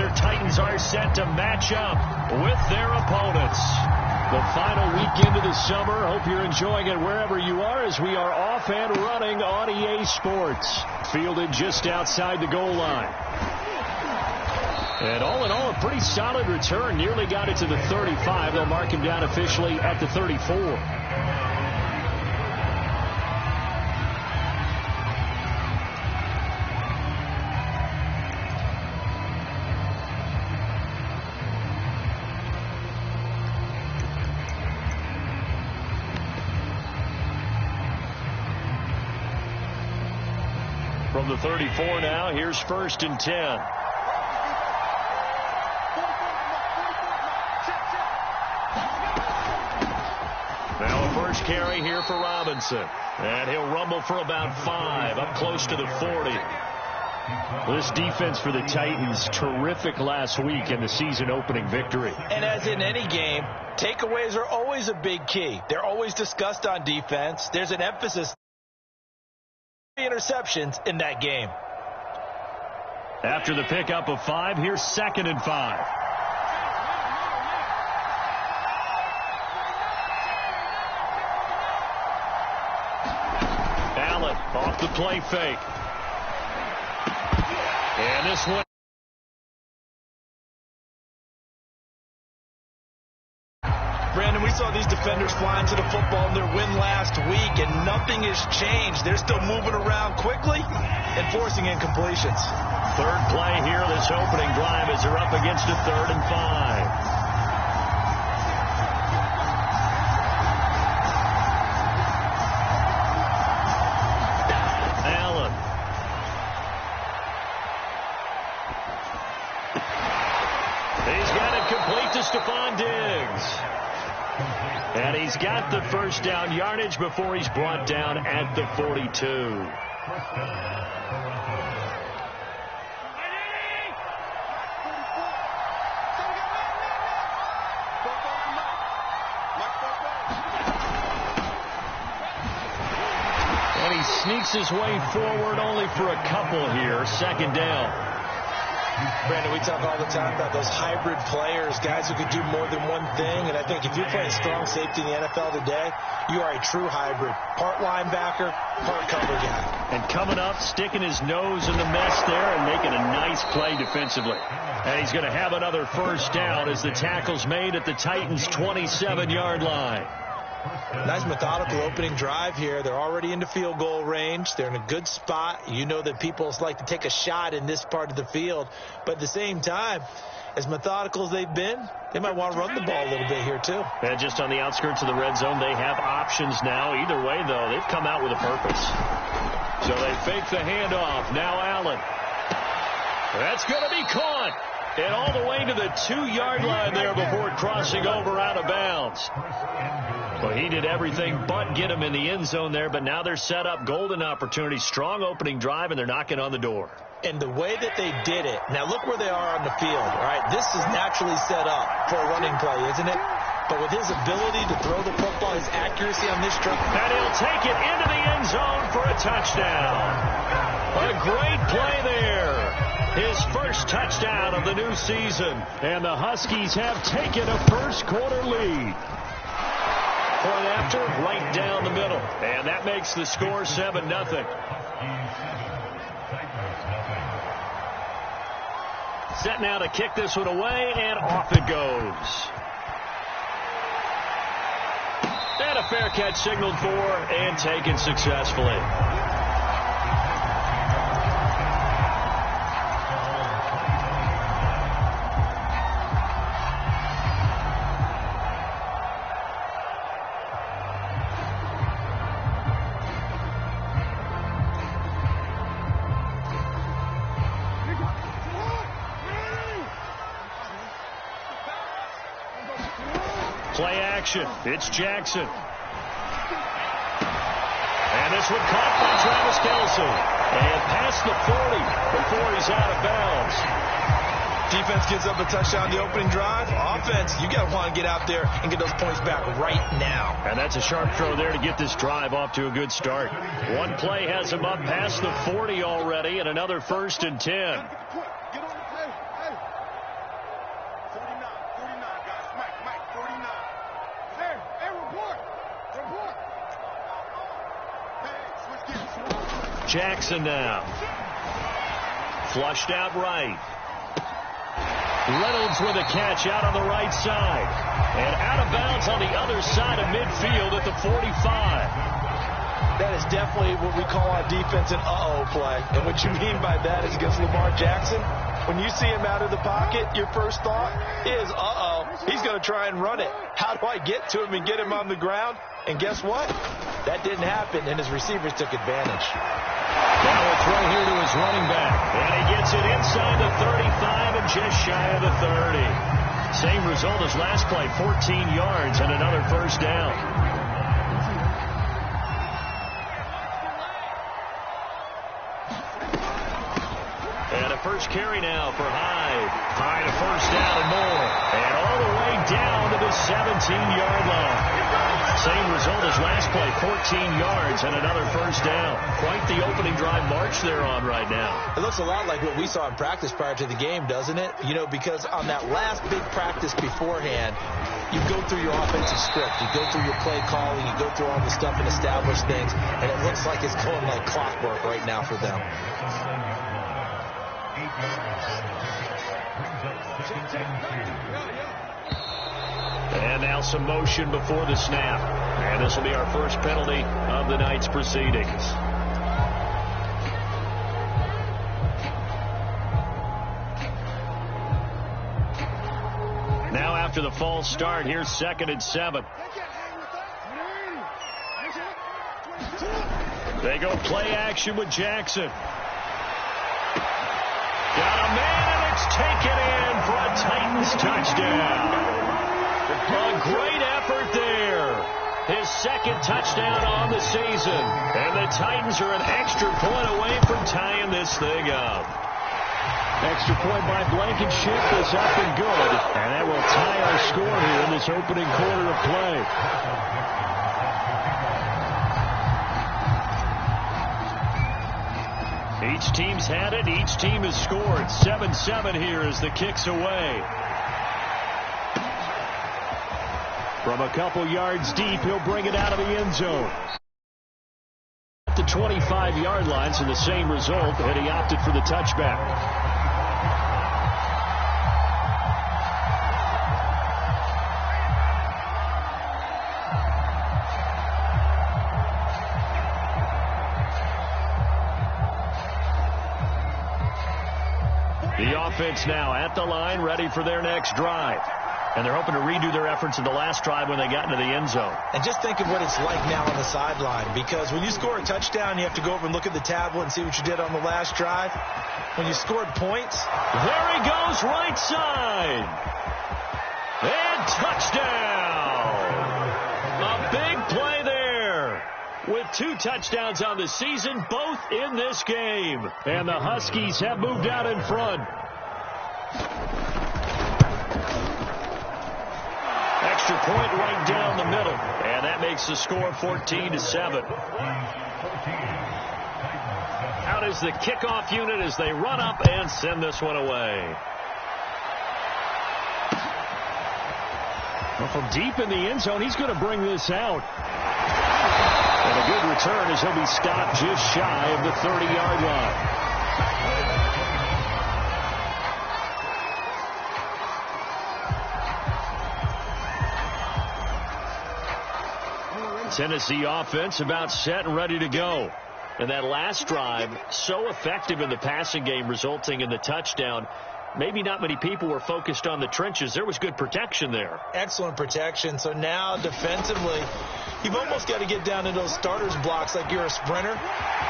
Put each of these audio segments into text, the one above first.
your Titans are set to match up with their opponents. The final weekend of the summer. Hope you're enjoying it wherever you are as we are off and running on EA Sports. Fielded just outside the goal line. And all in all, a pretty solid return. Nearly got it to the 35. They'll mark him down officially at the 34. From the 34 now, here's 1st and 10. Now a first carry here for Robinson. And he'll rumble for about 5, up close to the 40. This defense for the Titans, terrific last week in the season-opening victory. And as in any game, takeaways are always a big key. They're always discussed on defense. There's an emphasis. Interceptions in that game. After the pickup of 5, here's 2nd and 5. Allen off the play fake. And this one. Brandon, we saw these defenders flying to the football in their win last week, and nothing has changed. They're still moving around quickly and forcing incompletions. Third play here, this opening drive, as they're up against a 3rd and 5. Allen. He's got it complete to Stephon Diggs. And he's got the first down yardage before he's brought down at the 42. And he sneaks his way forward only for a couple here. 2nd down. Brandon, we talk all the time about those hybrid players, guys who can do more than one thing. And I think if you're playing strong safety in the NFL today, you are a true hybrid. Part linebacker, part cover guy. And coming up, sticking his nose in the mess there and making a nice play defensively. And he's going to have another first down as the tackle's made at the Titans' 27-yard line. Nice methodical opening drive here. They're already into field goal range. They're in a good spot. You know that people like to take a shot in this part of the field. But at the same time, as methodical as they've been, they might want to run the ball a little bit here too. And just on the outskirts of the red zone, they have options now. Either way, though, they've come out with a purpose. So they fake the handoff. Now Allen. That's going to be caught. And all the way to the 2-yard line there before crossing over out of bounds. Well, he did everything but get him in the end zone there, but now they're set up. Golden opportunity, strong opening drive, and they're knocking on the door. And the way that they did it, now look where they are on the field, all right? This is naturally set up for a running play, isn't it? But with his ability to throw the football, his accuracy on this drive. And he'll take it into the end zone for a touchdown. A great play there. His first touchdown of the new season. And the Huskies have taken a first-quarter lead. Point after, right down the middle. And that makes the score 7-0. Set now to kick this one away, and off it goes. And a fair catch signaled for and taken successfully. Play action. It's Jackson. And this one caught by Travis Kelce. And past the 40 before he's out of bounds. Defense gives up a touchdown the opening drive. Offense, you got to want to get out there and get those points back right now. And that's a sharp throw there to get this drive off to a good start. One play has him up past the 40 already, and another 1st and 10. Jackson now. Flushed out right. Reynolds with a catch out on the right side. And out of bounds on the other side of midfield at the 45. That is definitely what we call on defense an uh-oh play. And what you mean by that is against Lamar Jackson, when you see him out of the pocket, your first thought is, uh-oh, he's going to try and run it. How do I get to him and get him on the ground? And guess what? That didn't happen, and his receivers took advantage. Now a throw here to his running back. And he gets it inside the 35 and just shy of the 30. Same result as last play, 14 yards and another first down. And a first carry now for Hyde. Hyde a first down and more. And all the way down to the 17-yard line. Same result as last play, 14 yards and another first down. Quite the opening drive march they're on right now. It looks a lot like what we saw in practice prior to the game, doesn't it? You know, because on that last big practice beforehand, you go through your offensive script. You go through your play calling. You go through all the stuff and establish things. And it looks like it's going like clockwork right now for them. And now some motion before the snap. And this will be our first penalty of the night's proceedings. Now after the false start, here's 2nd and 7. They go play action with Jackson. Got a man, and it's taken in for a Titans touchdown. A great effort there. His 2nd touchdown on the season. And the Titans are an extra point away from tying this thing up. Extra point by Blankenship is up and good. And that will tie our score here in this opening quarter of play. Each team's had it. Each team has scored. 7-7 here as the kick's away. From a couple yards deep, he'll bring it out of the end zone. At the 25-yard line, so the same result, and he opted for the touchback. The offense now at the line, ready for their next drive. And they're hoping to redo their efforts in the last drive when they got into the end zone. And just think of what it's like now on the sideline. Because when you score a touchdown, you have to go over and look at the tablet and see what you did on the last drive. When you scored points. There he goes, right side. And touchdown. A big play there. With 2 touchdowns on the season, both in this game. And the Huskies have moved out in front. Extra point right down the middle. And that makes the score 14-7. Out is the kickoff unit as they run up and send this one away. Well, from deep in the end zone, he's going to bring this out. And a good return as he'll be stopped just shy of the 30-yard line. Tennessee offense about set and ready to go. And that last drive, so effective in the passing game, resulting in the touchdown. Maybe not many people were focused on the trenches. There was good protection there. Excellent protection. So now defensively, you've almost got to get down into those starters blocks like you're a sprinter.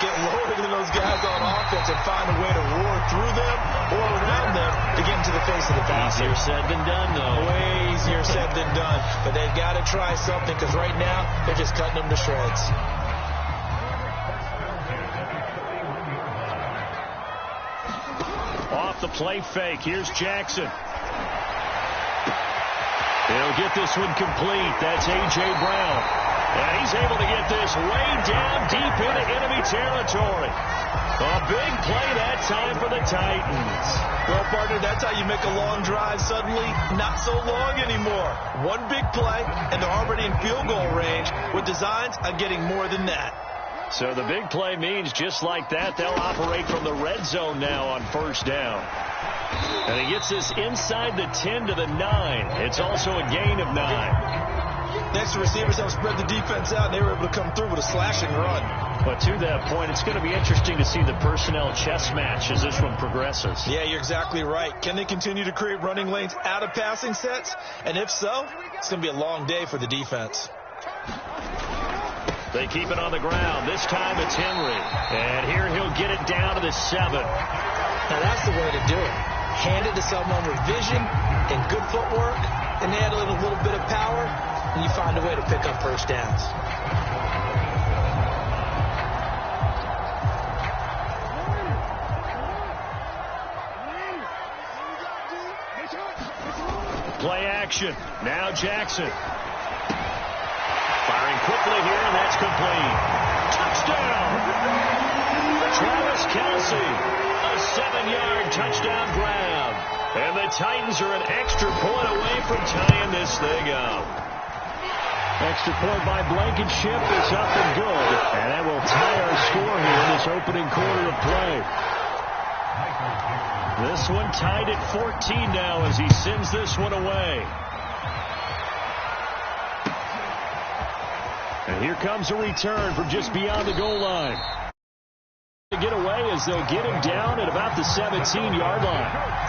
Get lower than those guys on offense and find a way to roar through them or around them to get into the face of the passer. Easier said than done, though. Way easier said than done. But they've got to try something because right now they're just cutting them to shreds. Off the play fake. Here's Jackson. He'll get this one complete. That's A.J. Brown. And he's able to get this way down deep into enemy territory. A big play that time for the Titans. Well, partner, that's how you make a long drive suddenly not so long anymore. One big play, and they're already in field goal range with designs on getting more than that. So the big play means just like that, they'll operate from the red zone now on first down. And he gets this inside the 10 to the 9. It's also a gain of 9. Next, the receivers help spread the defense out, and they were able to come through with a slashing run. But to that point, it's going to be interesting to see the personnel chess match as this one progresses. Yeah, you're exactly right. Can they continue to create running lanes out of passing sets? And if so, it's going to be a long day for the defense. They keep it on the ground. This time it's Henry. And here he'll get it down to the 7. Now that's the way to do it. Hand it to someone with vision and good footwork, and add a little bit of power, and you find a way to pick up first downs. Play action. Now Jackson. Firing quickly here, and that's complete. Touchdown! Travis Kelce, a 7-yard touchdown grab. And the Titans are an extra point away from tying this thing up. Extra point by Blankenship is up and good. And that will tie our score here in this opening quarter of play. This one tied at 14 now as he sends this one away. And here comes a return from just beyond the goal line. To get away as they'll get him down at about the 17-yard line.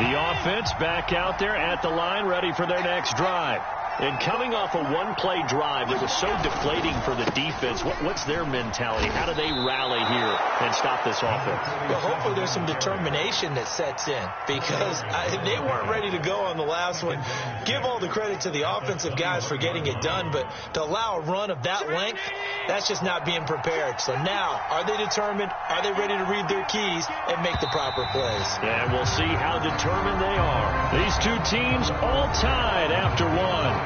The offense back out there at the line, ready for their next drive. And coming off a one-play drive that was so deflating for the defense, what's their mentality? How do they rally here and stop this offense? Well, hopefully there's some determination that sets in, because they weren't ready to go on the last one. Give all the credit to the offensive guys for getting it done, but to allow a run of that length, that's just not being prepared. So now, are they determined? Are they ready to read their keys and make the proper plays? And we'll see how determined they are. These two teams all tied after one.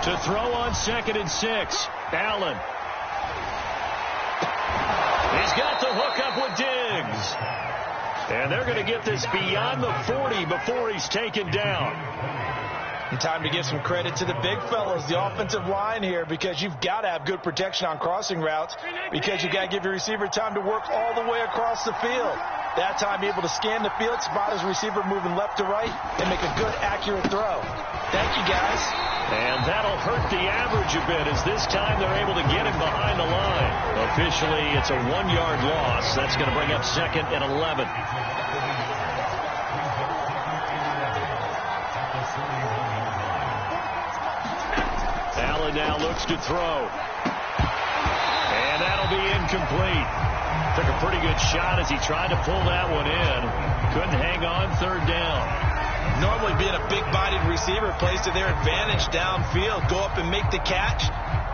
To throw on 2nd and 6. Allen. He's got the hook up with Diggs. And they're going to get this beyond the 40 before he's taken down. And time to give some credit to the big fellows, the offensive line here, because you've got to have good protection on crossing routes, because you've got to give your receiver time to work all the way across the field. That time able to scan the field, spot his receiver moving left to right, and make a good, accurate throw. Thank you, guys. And that'll hurt the average a bit, as this time they're able to get him behind the line. Officially, it's a 1-yard loss. That's going to bring up 2nd and 11. Allen now looks to throw. And that'll be incomplete. Took a pretty good shot as he tried to pull that one in. Couldn't hang on 3rd down. Normally being a big-bodied receiver plays to their advantage downfield. Go up and make the catch,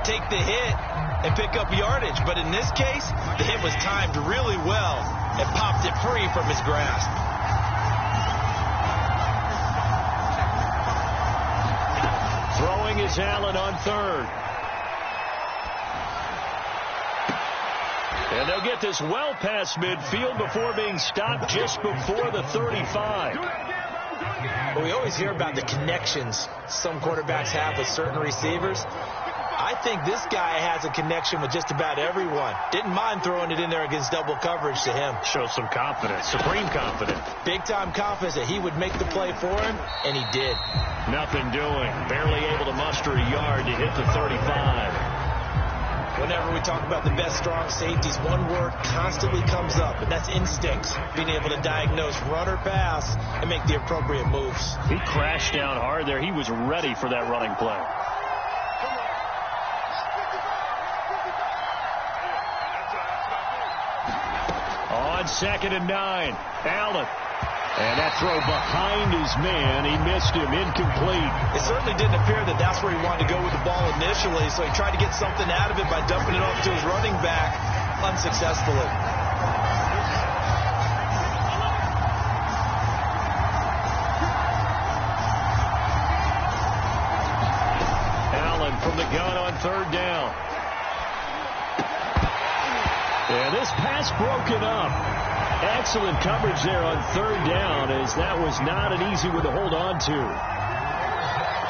take the hit, and pick up yardage. But in this case, the hit was timed really well and popped it free from his grasp. Throwing is Allen on 3rd. And they'll get this well past midfield before being stopped just before the 35. Well, we always hear about the connections some quarterbacks have with certain receivers. I think this guy has a connection with just about everyone. Didn't mind throwing it in there against double coverage to him. Shows some confidence, supreme confidence. Big-time confidence that he would make the play for him, and he did. Nothing doing. Barely able to muster a yard to hit the 35. Whenever we talk about the best strong safeties, one word constantly comes up, and that's instincts. Being able to diagnose run or pass and make the appropriate moves. He crashed down hard there. He was ready for that running play. On 2nd and 9, Allen. And that throw behind his man, he missed him, incomplete. It certainly didn't appear that that's where he wanted to go with the ball initially, so he tried to get something out of it by dumping it off to his running back unsuccessfully. Allen from the gun on third down. And this pass broken up. Excellent coverage there on third down, as that was not an easy one to hold on to.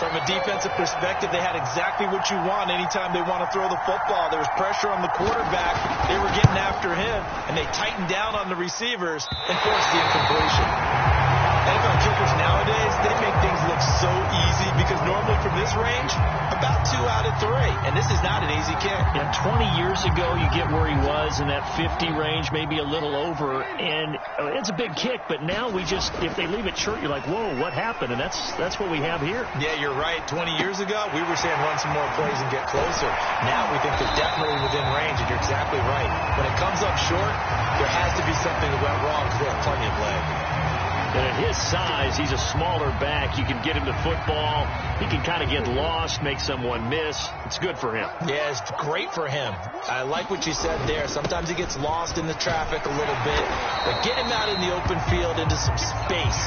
From a defensive perspective, they had exactly what you want anytime they want to throw the football. There was pressure on the quarterback. They were getting after him, and they tightened down on the receivers and forced the incompletion. NFL kickers nowadays, they make things look so easy because normally from this range, about 2 out of 3. And this is not an easy kick. Yeah, 20 years ago, you get where he was in that 50 range, maybe a little over. And it's a big kick, but now we just, if they leave it short, you're like, whoa, what happened? And that's what we have here. Yeah, you're right. 20 years ago, we were saying run some more plays and get closer. Now we think they're definitely within range, and you're exactly right. When it comes up short, there has to be something that went wrong because they have plenty of leg. And at his size, he's a smaller back. You can get him the football. He can kind of get lost, make someone miss. It's good for him. Yeah, it's great for him. I like what you said there. Sometimes he gets lost in the traffic a little bit. But get him out in the open field into some space.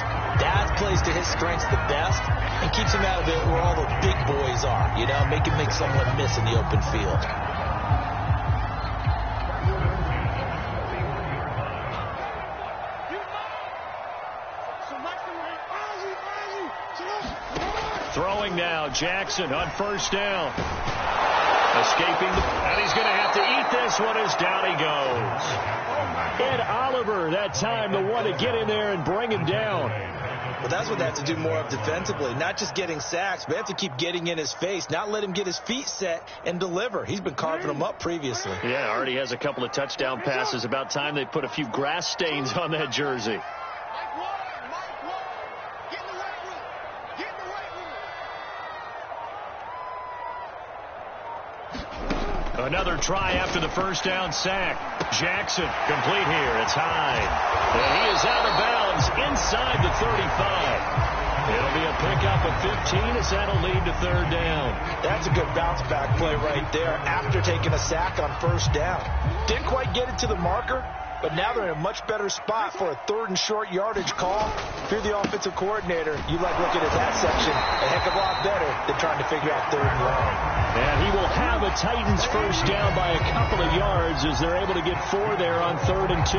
That plays to his strengths the best and keeps him out of it where all the big boys are. You know, make him make someone miss in the open field. Throwing now, Jackson on first down. Escaping, and he's going to have to eat this one as down he goes. Ed Oliver, that time, the one to get in there and bring him down. Well, that's what they have to do more of defensively. Not just getting sacks, but they have to keep getting in his face, not let him get his feet set and deliver. He's been carving them up previously. Yeah, already has a couple of touchdown passes. About time they put a few grass stains on that jersey. Another try after the first down sack. Jackson complete here. It's high. And he is out of bounds inside the 35. It'll be a pickup of 15 as that'll lead to third down. That's a good bounce back play right there after taking a sack on first down. Didn't quite get it to the marker, but now they're in a much better spot for a third and short yardage call. If you're the offensive coordinator, you like looking at that section a heck of a lot better than trying to figure out third and long. And he will have a Titans first down by a couple of yards as they're able to get 4 there on 3rd and 2.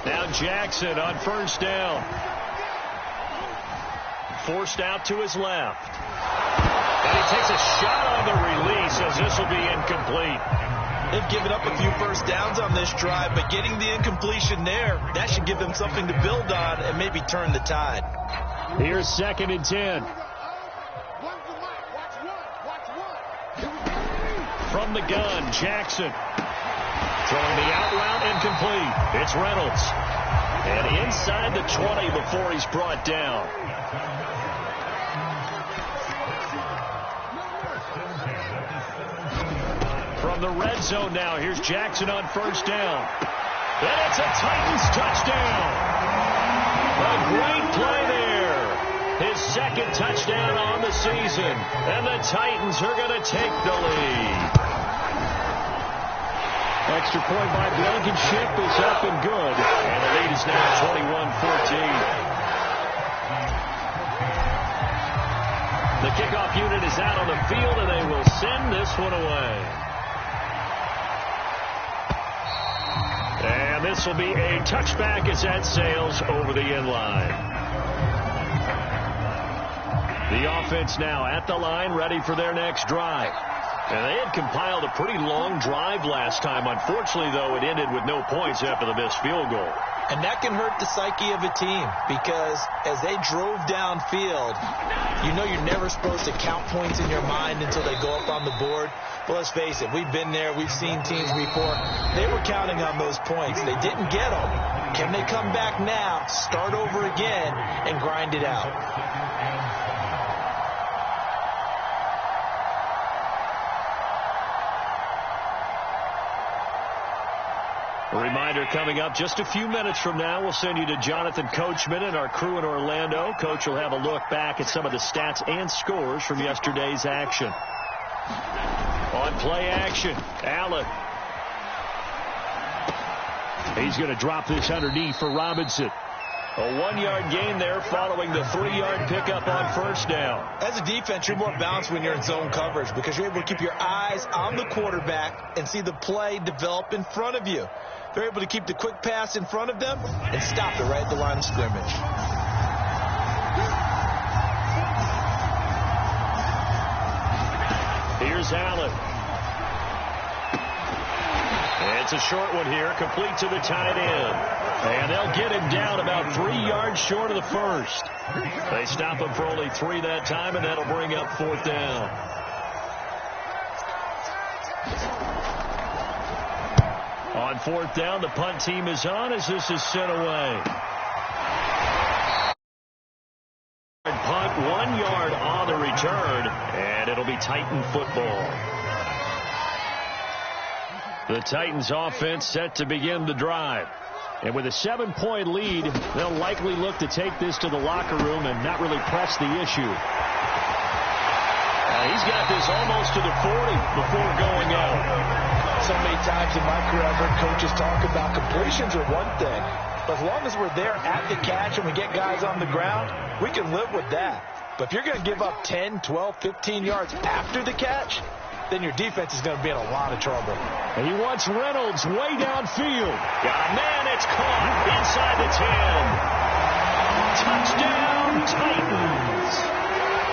Now Jackson on first down. Forced out to his left. And he takes a shot on the release as this will be incomplete. They've given up a few first downs on this drive, but getting the incompletion there, that should give them something to build on and maybe turn the tide. Here's 2nd and 10. From the gun, Jackson. Throwing the out route incomplete. It's Reynolds. And inside the 20 before he's brought down. From the red zone now, here's Jackson on first down. And it's a Titans touchdown. A great play there. His 2nd touchdown on the season. And the Titans are going to take the lead. Extra point by Blankenship is up and good. And the lead is now 21-14. The kickoff unit is out on the field, and they will send this one away. And this will be a touchback as that sails over the end line. The offense now at the line, ready for their next drive. And they had compiled a pretty long drive last time. Unfortunately, though, it ended with no points after the missed field goal. And that can hurt the psyche of a team because as they drove downfield, you know you're never supposed to count points in your mind until they go up on the board. But let's face it, we've been there. We've seen teams before. They were counting on those points. They didn't get them. Can they come back now, start over again, and grind it out? A reminder coming up just a few minutes from now, we'll send you to Jonathan Coachman and our crew in Orlando. Coach will have a look back at some of the stats and scores from yesterday's action. On play action, Allen. He's going to drop this underneath for Robinson. A 1-yard gain there following the 3-yard pickup on first down. As a defense, you're more balanced when you're in zone coverage because you're able to keep your eyes on the quarterback and see the play develop in front of you. They're able to keep the quick pass in front of them and stop it right at the line of scrimmage. Here's Allen. It's a short one here, complete to the tight end. And they'll get him down about 3 yards short of the first. They stop him for only 3 that time, and that'll bring up fourth down. On fourth down, the punt team is on as this is sent away. Punt 1 yard on the return, and it'll be Titan football. The Titans offense set to begin the drive. And with a 7-point lead, they'll likely look to take this to the locker room and not really press the issue. He's got this almost to the 40 before going out. So many times in my career, I've heard coaches talk about completions are one thing. But as long as we're there at the catch and we get guys on the ground, we can live with that. But if you're going to give up 10, 12, 15 yards after the catch, then your defense is going to be in a lot of trouble. And he wants Reynolds way downfield. Got a man, it's caught inside the 10. Touchdown, Titans.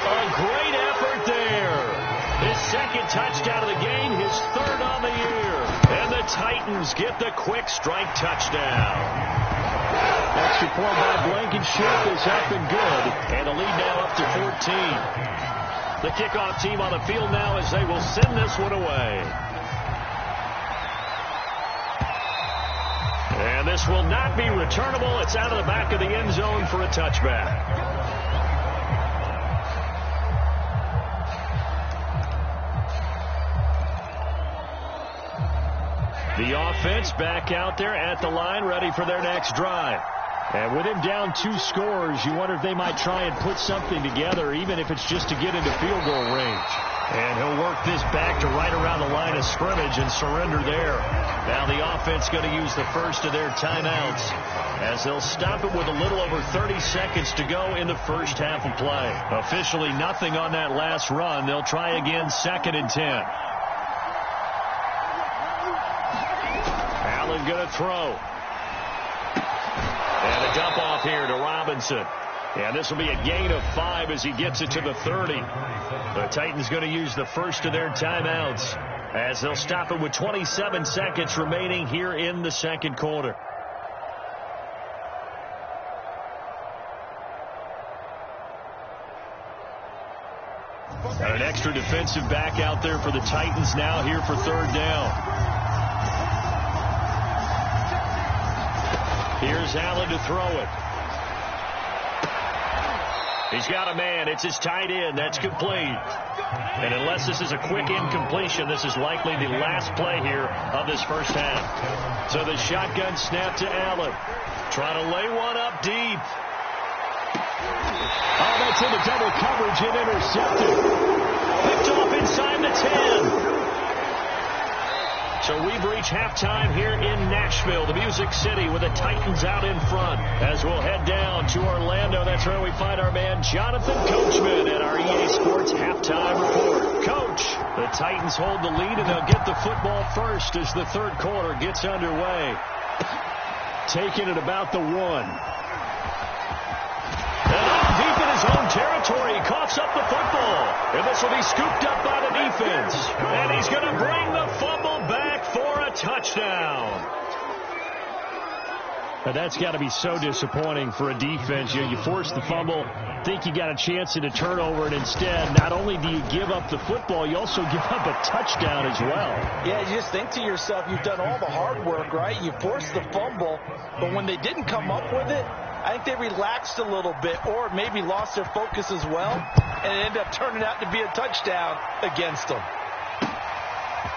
A great effort there. His second touchdown of the game, his third on the year. And the Titans get the quick strike touchdown. Extra point by Blankenship is up and good. And the lead now up to 14. The kickoff team on the field now as they will send this one away. And this will not be returnable. It's out of the back of the end zone for a touchback. The offense back out there at the line, ready for their next drive. And with him down 2 scores, you wonder if they might try and put something together, even if it's just to get into field goal range. And he'll work this back to right around the line of scrimmage and surrender there. Now the offense going to use the first of their timeouts as they'll stop it with a little over 30 seconds to go in the first half of play. Officially nothing on that last run. They'll try again, 2nd and 10. Allen going to throw. And a dump off here to Robinson. And this will be a gain of 5 as he gets it to the 30. The Titans going to use the first of their timeouts as they'll stop it with 27 seconds remaining here in the second quarter. And an extra defensive back out there for the Titans now here for third down. Here's Allen to throw it. He's got a man. It's his tight end. That's complete. And unless this is a quick incompletion, this is likely the last play here of this first half. So the shotgun snap to Allen. Trying to lay one up deep. Oh, that's into double coverage and intercepted. Picked off inside the 10. So we've reached halftime here in Nashville, the Music City, with the Titans out in front. As we'll head down to Orlando, that's where we find our man Jonathan Coachman at our EA Sports halftime report. Coach, the Titans hold the lead, and they'll get the football first as the third quarter gets underway. Taking it about the 1. And deep in his own territory, he coughs up the football. And this will be scooped up by the defense. And he's going to bring the fumble back for a touchdown. Now that's got to be so disappointing for a defense. You force the fumble, think you got a chance at a turnover, and instead, not only do you give up the football, you also give up a touchdown as well. Yeah, you just think to yourself, you've done all the hard work, right? You forced the fumble, but when they didn't come up with it, I think they relaxed a little bit or maybe lost their focus as well, and it ended up turning out to be a touchdown against them.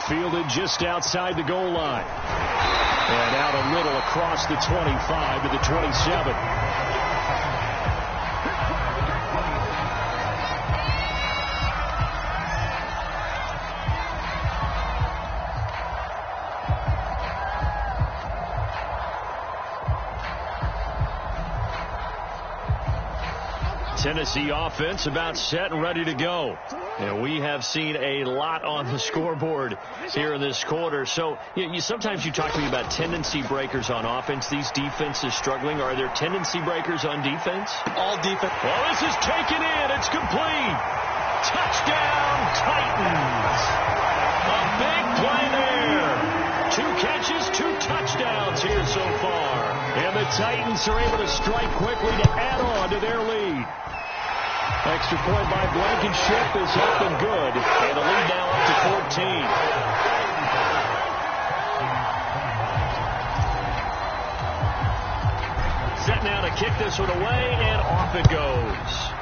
Fielded just outside the goal line. And out a little across the 25 to the 27. Tennessee offense about set and ready to go. And we have seen a lot on the scoreboard here in this quarter. So sometimes you talk to me about tendency breakers on offense. These defenses struggling. Are there tendency breakers on defense? All defense. Well, this is taken in. It's complete. Touchdown, Titans. A big play there. 2 catches, 2 touchdowns here so far. And the Titans are able to strike quickly to add on to their lead. Extra point by Blankenship is up and good. And the lead now up to 14. Set now to kick this one away, and off it goes.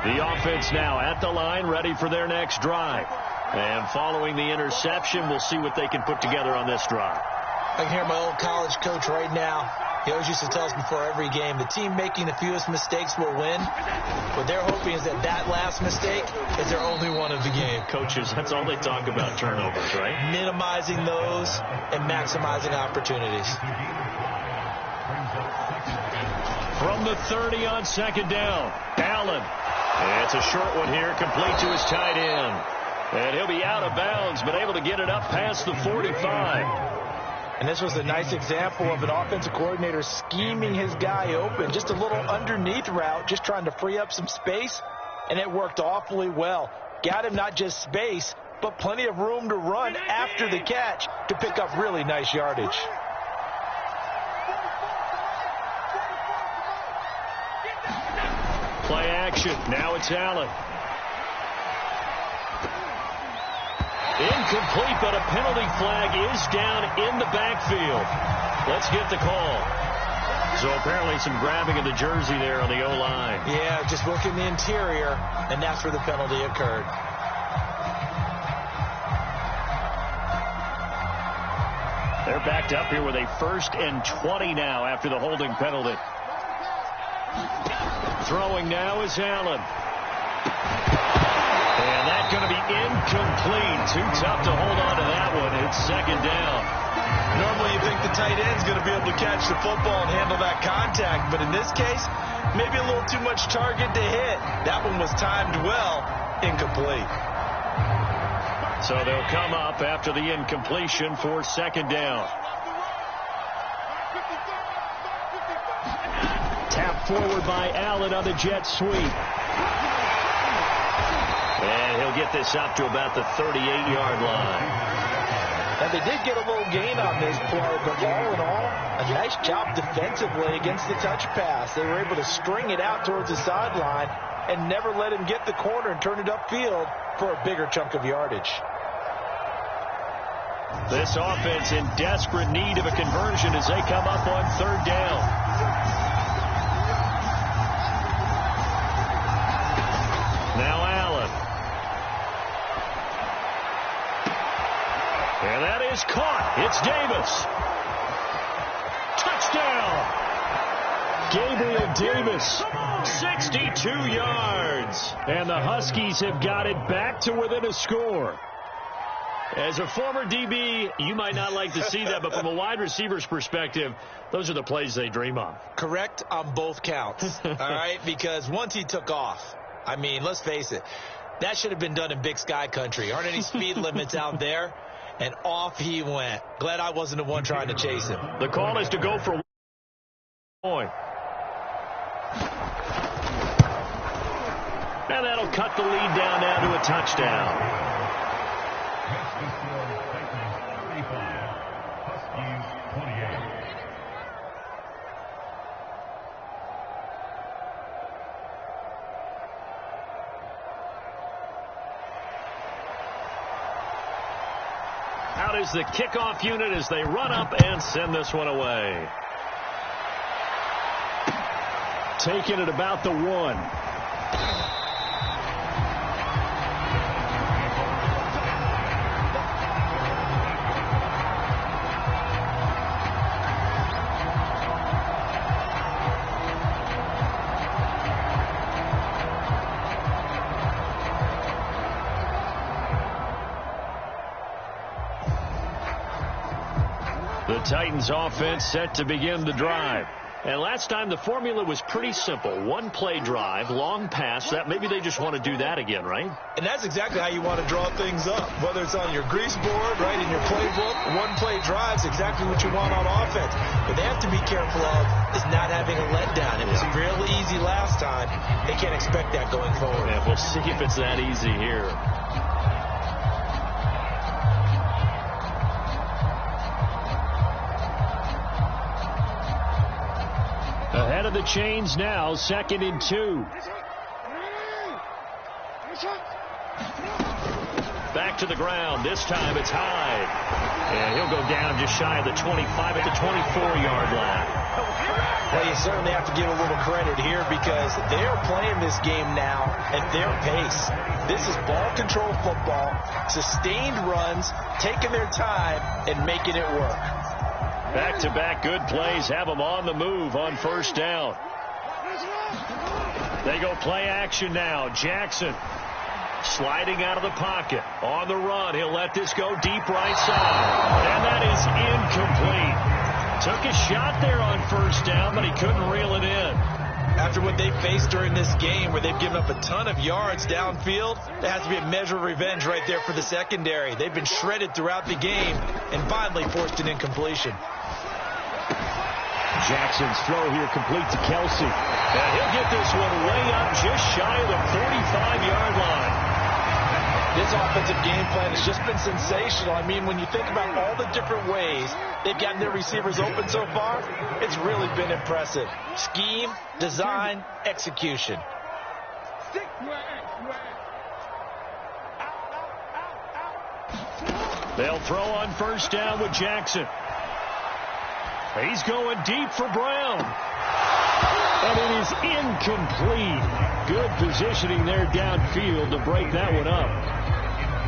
The offense now at the line, ready for their next drive. And following the interception, we'll see what they can put together on this drive. I can hear my old college coach right now. He always used to tell us before every game, the team making the fewest mistakes will win. What they're hoping is that last mistake is their only one of the game. Coaches, that's all they talk about, turnovers, right? Minimizing those and maximizing opportunities. From the 30 on second down, Allen. It's a short one here, complete to his tight end. And he'll be out of bounds, but able to get it up past the 45. And this was a nice example of an offensive coordinator scheming his guy open. Just a little underneath route, just trying to free up some space, and it worked awfully well. Got him not just space, but plenty of room to run after the catch to pick up really nice yardage. Play action. Now it's Allen. Incomplete, but a penalty flag is down in the backfield. Let's get the call. So apparently some grabbing of the jersey there on the O-line. Yeah, just working the interior, and that's where the penalty occurred. They're backed up here with a 1st and 20 now after the holding penalty. Throwing now is Allen. And that's going to be incomplete. Too tough to hold on to that one. It's second down. Normally you think the tight end's going to be able to catch the football and handle that contact, but in this case, maybe a little too much target to hit. That one was timed well. Incomplete. So they'll come up after the incompletion for second down. Tap forward by Allen on the jet sweep. And he'll get this up to about the 38-yard line. And they did get a little gain on this play, but all in all, a nice job defensively against the touch pass. They were able to string it out towards the sideline and never let him get the corner and turn it upfield for a bigger chunk of yardage. This offense in desperate need of a conversion as they come up on third down. Now Allen. And that is caught. It's Davis. Touchdown. Gabriel Davis, 62 yards. And the Huskies have got it back to within a score. As a former DB, you might not like to see that, but from a wide receiver's perspective, those are the plays they dream of. Correct on both counts, all right? Because once he took off, I mean, let's face it, that should have been done in Big Sky country. Aren't any speed limits out there? And off he went. Glad I wasn't the one trying to chase him. The call is to go for 1 point. And that'll cut the lead down now to a touchdown. out is the kickoff unit as they run up and send this one away. Taking it about the 1. The Titans offense set to begin the drive. And last time the formula was pretty simple. One play drive, long pass. That maybe they just want to do that again, right? And that's exactly how you want to draw things up. Whether it's on your grease board, right, in your playbook, one play drive is exactly what you want on offense. What they have to be careful of is not having a letdown. It was real easy last time. They can't expect that going forward. Yeah, we'll see if it's that easy here. Ahead of the chains now, 2nd and 2. Back to the ground. This time it's Hyde. And he'll go down just shy of the 25 at the 24-yard line. Well, you certainly have to give a little credit here because they're playing this game now at their pace. This is ball control football, sustained runs, taking their time and making it work. Back-to-back good plays have them on the move on first down. They go play action now. Jackson sliding out of the pocket. On the run, he'll let this go deep right side. And that is incomplete. Took a shot there on first down, but he couldn't reel it in. After what they faced during this game where they've given up a ton of yards downfield, there has to be a measure of revenge right there for the secondary. They've been shredded throughout the game and finally forced an incompletion. Jackson's throw here complete to Kelsey. And he'll get this one way up just shy of the 45-yard line. This offensive game plan has just been sensational. I mean, when you think about all the different ways they've gotten their receivers open so far, it's really been impressive. Scheme, design, execution. They'll throw on first down with Jackson. He's going deep for Brown. And it is incomplete. Good positioning there downfield to break that one up.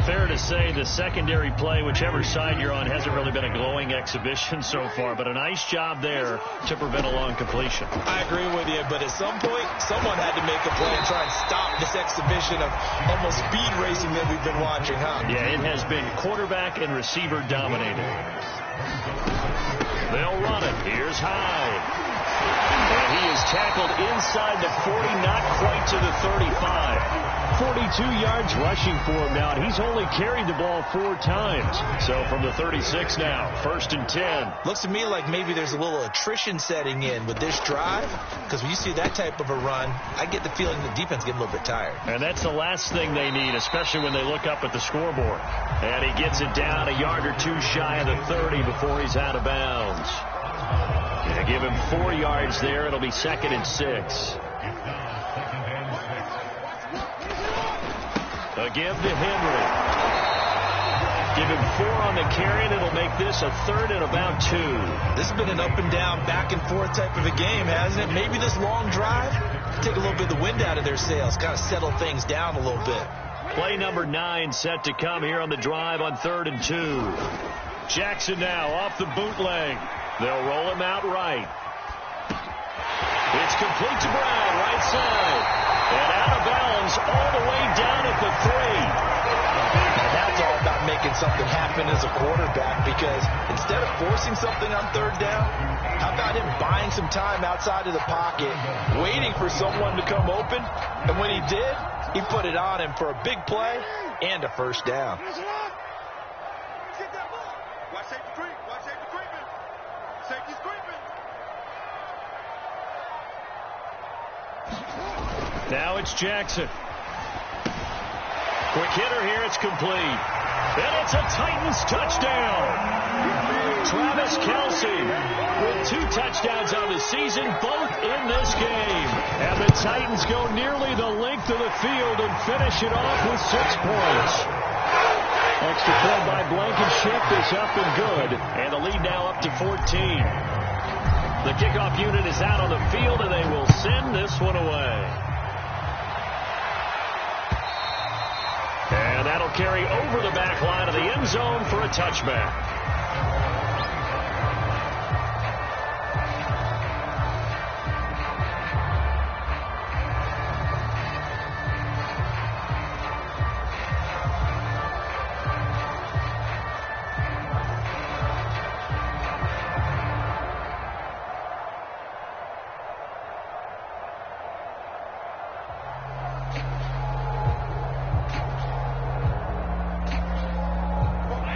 Fair to say the secondary play, whichever side you're on, hasn't really been a glowing exhibition so far, but a nice job there to prevent a long completion. I agree with you, but at some point, someone had to make a play and try and stop this exhibition of almost speed racing that we've been watching, huh? Yeah, it has been quarterback and receiver dominated. They'll run it. Here's Hyde. And he is tackled inside the 40, not quite to the 35. 42 yards rushing for him now, and he's only carried the ball 4 times. So from the 36 now, 1st and 10. Looks to me like maybe there's a little attrition setting in with this drive, because when you see that type of a run, I get the feeling the defense getting a little bit tired. And that's the last thing they need, especially when they look up at the scoreboard. And he gets it down a yard or 2 shy of the 30 before he's out of bounds. Gonna give him 4 yards there. It'll be 2nd and 6. A give to Henry. Give him 4 on the carry, and it'll make this a 3rd and about 2. This has been an up and down, back and forth type of a game, hasn't it? Maybe this long drive take a little bit of the wind out of their sails, kind of settle things down a little bit. Play number 9 set to come here on the drive on 3rd and 2. Jackson now off the bootleg. They'll roll him out right. It's complete to Brown, right side. And out of bounds all the way down at the 3. And that's all about making something happen as a quarterback, because instead of forcing something on 3rd down, how about him buying some time outside of the pocket, waiting for someone to come open, and when he did, he put it on him for a big play and a 1st down. Now it's Jackson. Quick hitter here. It's complete. And it's a Titans touchdown. Travis Kelce with 2 touchdowns on the season, both in this game. And the Titans go nearly the length of the field and finish it off with 6 points. Extra point by Blankenship is up and good. And the lead now up to 14. The kickoff unit is out on the field, and they will send this one away. And that'll carry over the back line of the end zone for a touchback.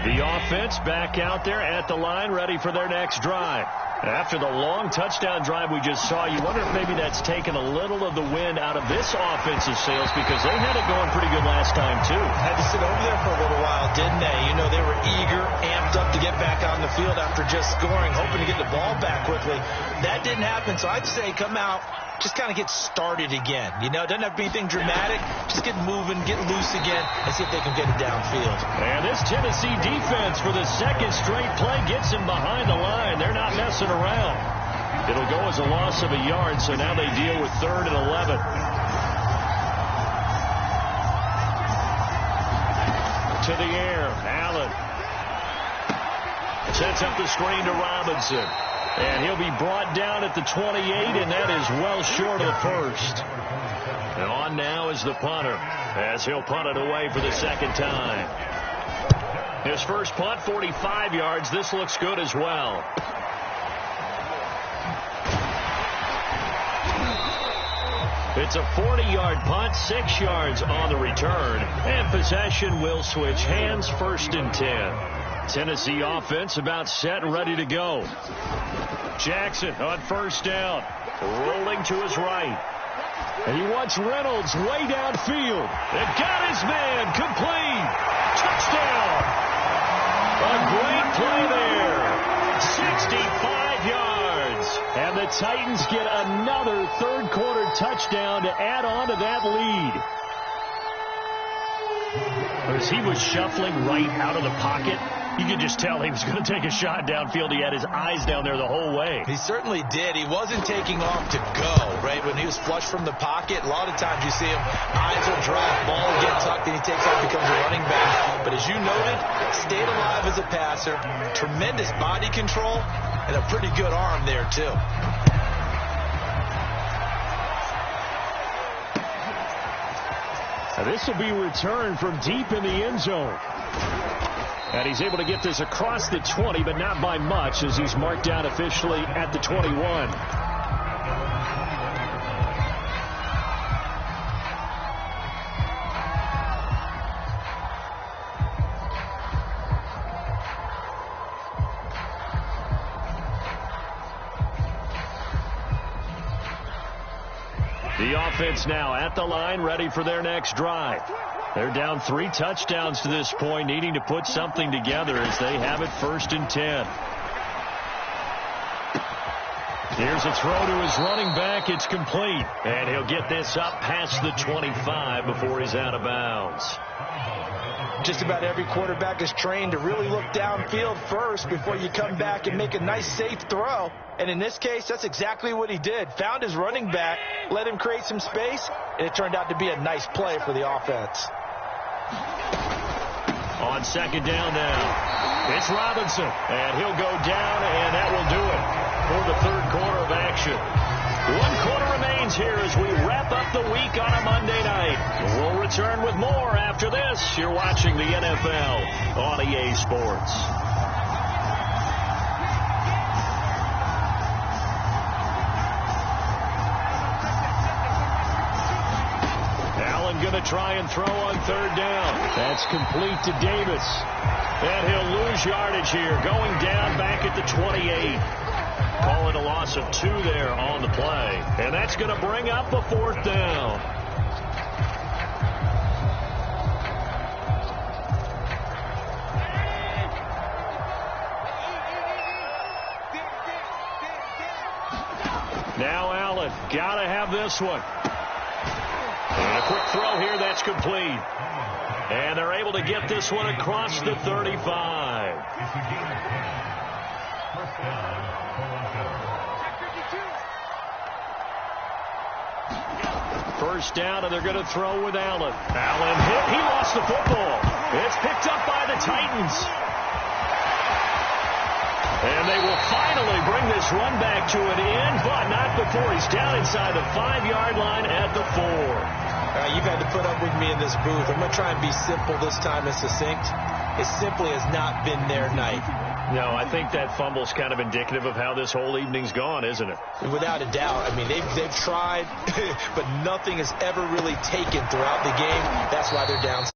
The offense back out there at the line, ready for their next drive. After the long touchdown drive we just saw, you wonder if maybe that's taken a little of the wind out of this offensive sails, because they had it going pretty good last time, too. Had to sit over there for a little while, didn't they? You know, they were eager, amped up to get back on the field after just scoring, hoping to get the ball back quickly. That didn't happen, so I'd say come out, just kind of get started again. You know, it doesn't have to be anything dramatic. Just get moving, get loose again, and see if they can get it downfield. And this Tennessee defense for the second straight play gets him behind the line. They're not messing around. It'll go as a loss of a yard, so now they deal with 3rd and 11. To the air, Allen. Sets up the screen to Robinson. And he'll be brought down at the 28, and that is well short of the first. And on now is the punter, as he'll punt it away for the second time. His first punt, 45 yards. This looks good as well. It's a 40-yard punt, 6 yards on the return. And possession will switch hands, 1st and 10. Tennessee offense about set and ready to go. Jackson on 1st down, rolling to his right. And he wants Reynolds way downfield. And got his man, complete. Touchdown. A great play there. 65 yards. And the Titans get another third-quarter touchdown to add on to that lead. As he was shuffling right out of the pocket, you could just tell he was going to take a shot downfield. He had his eyes down there the whole way. He certainly did. He wasn't taking off to go, right? When he was flush from the pocket, a lot of times you see him, eyes will drop, ball will get tucked, and he takes off, becomes a running back. But as you noted, stayed alive as a passer, tremendous body control, and a pretty good arm there, too. Now this will be returned from deep in the end zone. And he's able to get this across the 20, but not by much, as he's marked down officially at the 21. The offense now at the line, ready for their next drive. They're down 3 touchdowns to this point, needing to put something together as they have it 1st and 10. Here's a throw to his running back. It's complete. And he'll get this up past the 25 before he's out of bounds. Just about every quarterback is trained to really look downfield first before you come back and make a nice, safe throw. And in this case, that's exactly what he did. Found his running back, let him create some space, and it turned out to be a nice play for the offense. On 2nd down now, it's Robinson, and he'll go down, and that will do it for the 3rd quarter of action. 1 quarter remains here as we wrap up the week on a Monday night. We'll return with more after this. You're watching the NFL on EA Sports. Going to try and throw on 3rd down. That's complete to Davis. And he'll lose yardage here, going down back at the 28. Call it a loss of 2 there on the play. And that's going to bring up a 4th down. Now Allen, got to have this one. And a quick throw here, that's complete. And they're able to get this one across the 35. First down, and they're going to throw with Allen. Allen hit. He lost the football. It's picked up by the Titans. And they will finally bring this run back to an end, but not before he's down inside the 5-yard line at the 4. You've had to put up with me in this booth. I'm going to try and be simple this time and succinct. It simply has not been their night. No, I think that fumble's kind of indicative of how this whole evening's gone, isn't it? Without a doubt. I mean, they've tried, but nothing has ever really taken throughout the game. That's why they're down.